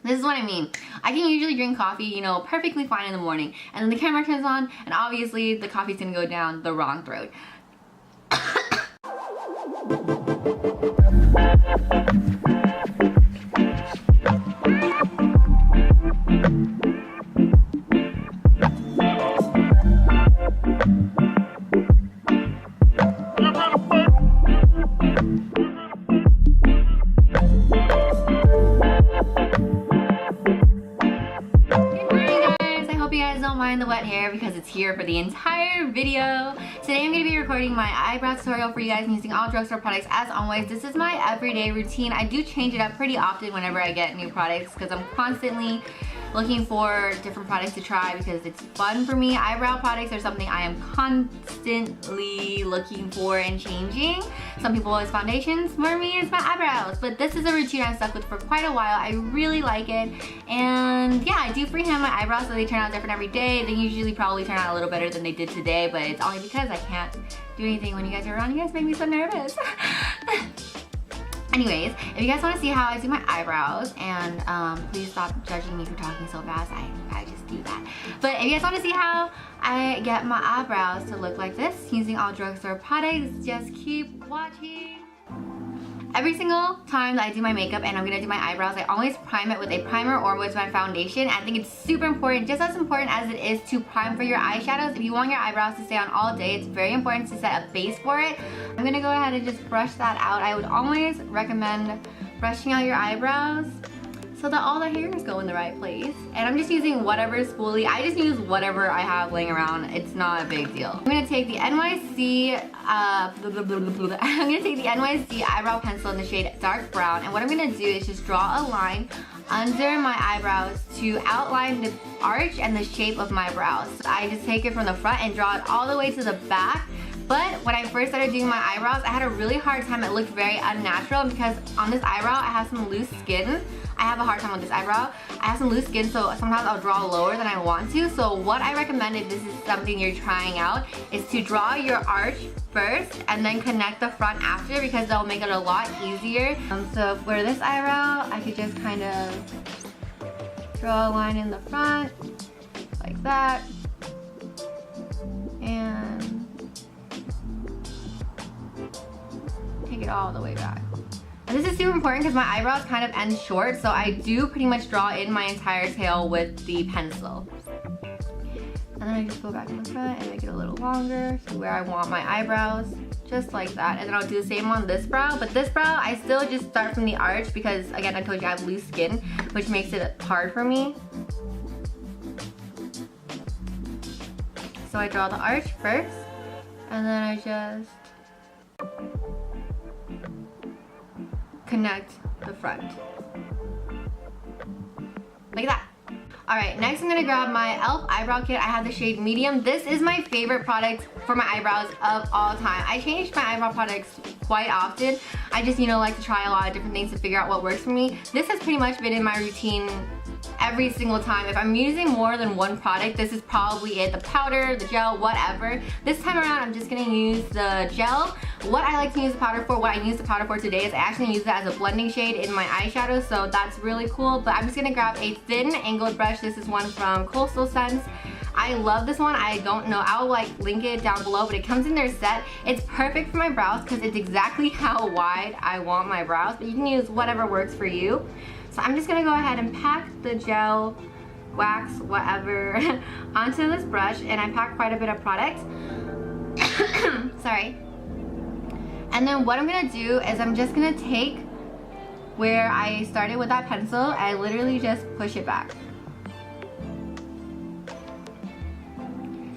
This is what I mean. I can usually drink coffee, you know, perfectly fine in the morning, and then the camera turns on, and obviously the coffee's gonna go down the wrong throat. The wet hair because it's here for the entire video. Today I'm going to be recording my eyebrow tutorial for you guys using all drugstore products. As always, this is my everyday routine. I do change it up pretty often whenever I get new products because I'm constantly looking for different products to try because it's fun for me. Eyebrow products are something I am constantly looking for and changing. Some people it's foundations, for me it's my eyebrows. But this is a routine I've stuck with for quite a while. I really like it. And yeah, I do freehand my eyebrows so they turn out different every day. They usually probably turn out a little better than they did today, but it's only because I can't do anything when you guys are around. You guys make me so nervous. Anyways, if you guys want to see how I do my eyebrows, and please stop judging me for talking so fast, I just do that. But if you guys want to see how I get my eyebrows to look like this using all drugstore products, just keep watching. Every single time that I do my makeup and I'm gonna do my eyebrows, I always prime it with a primer or with my foundation. I think it's super important, just as important as it is to prime for your eyeshadows. If you want your eyebrows to stay on all day, it's very important to set a base for it. I'm gonna go ahead and just brush that out. I would always recommend brushing out your eyebrows so that all the hairs go in the right place. And I'm just using whatever spoolie. I just use whatever I have laying around. It's not a big deal. I'm gonna take the n.y.c. I'm gonna take the n.y.c. eyebrow pencil in the shade dark brown, and what I'm gonna do is just draw a line under my eyebrows to outline the arch and the shape of my brows. So I just take it from the front and draw it all the way to the back. But when I first started doing my eyebrows, I had a really hard time. It looked very unnatural because on this eyebrow, I have some loose skin. I have a hard time with this eyebrow. I have some loose skin, so sometimes I'll draw lower than I want to. So what I recommend, if this is something you're trying out, is to draw your arch first and then connect the front after, because that'll make it a lot easier. So for this eyebrow, I could just kind of draw a line in the front like that, and take it all the way back. And this is super important because my eyebrows kind of end short, so I do pretty much draw in my entire tail with the pencil. And then I just go back in the front and make it a little longer to where I want my eyebrows, just like that. And then I'll do the same on this brow, but this brow I still just start from the arch because, again, I told you I have loose skin, which makes it hard for me. So I draw the arch first, and then I just connect the front like that. Alright, next I'm gonna grab my e.l.f. eyebrow kit. I have the shade medium. This is my favorite product for my eyebrows of all time. I change my eyebrow products quite often. I just, you know, like to try a lot of different things to figure out what works for me. This has pretty much been in my routine every single time. If I'm using more than one product, this is probably it. The powder, the gel, whatever. This time around, I'm just gonna use the gel. What I like to use the powder for, what I use the powder for today is I actually use it as a blending shade in my eyeshadow, so that's really cool. But I'm just gonna grab a thin angled brush. This is one from Coastal Scents. I love this one. I don't know, I'll like link it down below, but it comes in their set. It's perfect for my brows because it's exactly how wide I want my brows, but you can use whatever works for you. So I'm just gonna go ahead and pack the gel, wax, whatever, onto this brush, and I pack quite a bit of product. Sorry. And then what I'm gonna do is I'm just gonna take where I started with that pencil, I literally just push it back.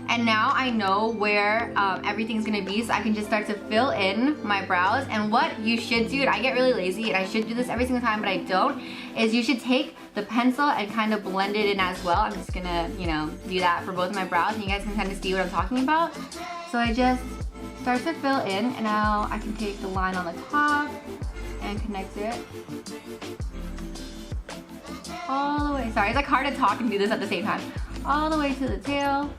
And now I know where everything's gonna be, so I can just start to fill in my brows. And what you should do, and I get really lazy and I should do this every single time, but I don't, is you should take the pencil and kind of blend it in as well. I'm just gonna, you know, do that for both of my brows, and you guys can kind of see what I'm talking about. So I just start to fill in, and now I can take the line on the top and connect it all the way. Sorry, it's like hard to talk and do this at the same time. All the way to the tail.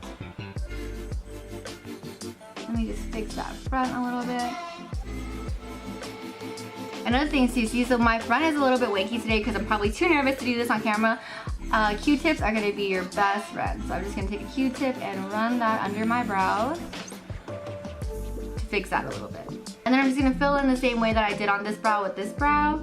Let me just fix that front a little bit. Another thing to see, so my front is a little bit wakey today because I'm probably too nervous to do this on camera. Q-tips are gonna be your best friend. So I'm just gonna take a Q-tip and run that under my brows to fix that a little bit. And then I'm just gonna fill in the same way that I did on this brow with this brow.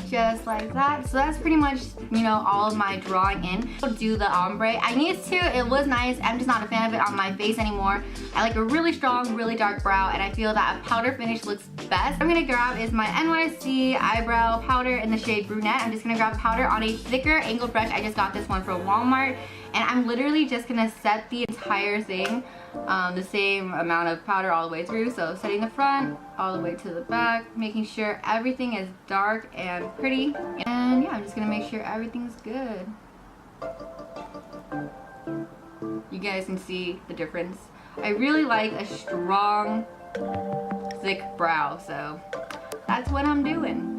Just like that. So that's pretty much, you know, all of my drawing in. I'll do the ombre. I used to, it was nice. I'm just not a fan of it on my face anymore. I like a really strong, really dark brow, and I feel that a powder finish looks best. What I'm gonna grab is my n.y.c eyebrow powder in the shade Brunette. I'm just gonna grab powder on a thicker angled brush. I just got this one from Walmart, and I'm literally just gonna set the entire thing the same amount of powder all the way through. So setting the front all the way to the back, making sure everything is dark and pretty. And yeah, I'm just gonna make sure everything's good. You guys can see the difference. I really like a strong, thick brow, so that's what I'm doing.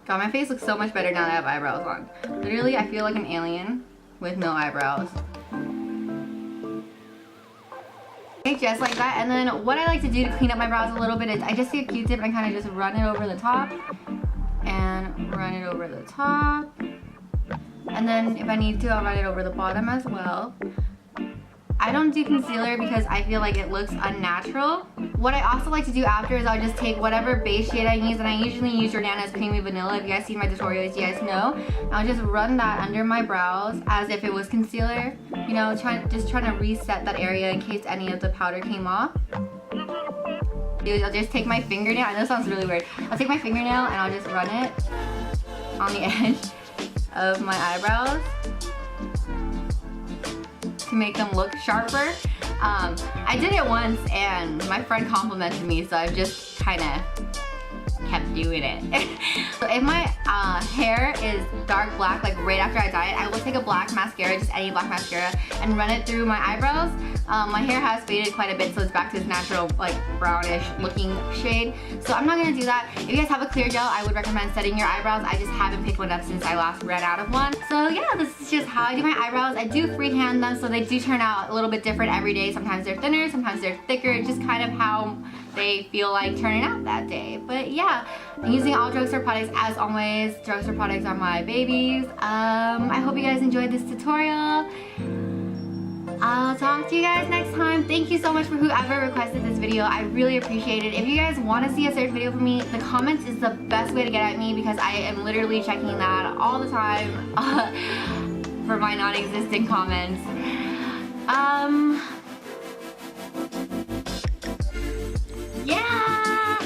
God, my face looks so much better now that I have eyebrows on. Literally, I feel like an alien with no eyebrows. Just like that. And then what I like to do to clean up my brows a little bit is I just take a Q-tip and I kind of just run it over the top and run it over the top, and then if I need to, I'll run it over the bottom as well. I don't do concealer because I feel like it looks unnatural. What I also like to do after is I'll just take whatever base shade I use, and I usually use Jordana's Creamy Vanilla. If you guys see my tutorials, you guys know. I'll just run that under my brows as if it was concealer. You know, just trying to reset that area in case any of the powder came off. I'll just take my fingernail. I know it sounds really weird. I'll take my fingernail and I'll just run it on the edge of my eyebrows to make them look sharper. I did it once and my friend complimented me, so I've just kind of kept doing it. So if my hair is dark black, like right after I dye it, I will take a black mascara, just any black mascara, and run it through my eyebrows. My hair has faded quite a bit, so it's back to its natural, like, brownish looking shade. So I'm not gonna do that. If you guys have a clear gel, I would recommend setting your eyebrows. I just haven't picked one up since I last ran out of one. So yeah, this is just how I do my eyebrows. I do freehand them, so they do turn out a little bit different every day. Sometimes they're thinner, sometimes they're thicker. It's just kind of how they feel like turning out that day. But yeah, I'm using all drugstore products as always. Drugstore products are my babies. I hope you guys enjoyed this tutorial. I'll talk to you guys next time. Thank you so much for whoever requested this video. I really appreciate it. If you guys want to see a certain video from me, the comments is the best way to get at me because I am literally checking that all the time for my non-existent comments. Yeah!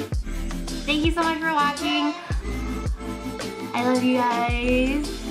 Thank you so much for watching. I love you guys.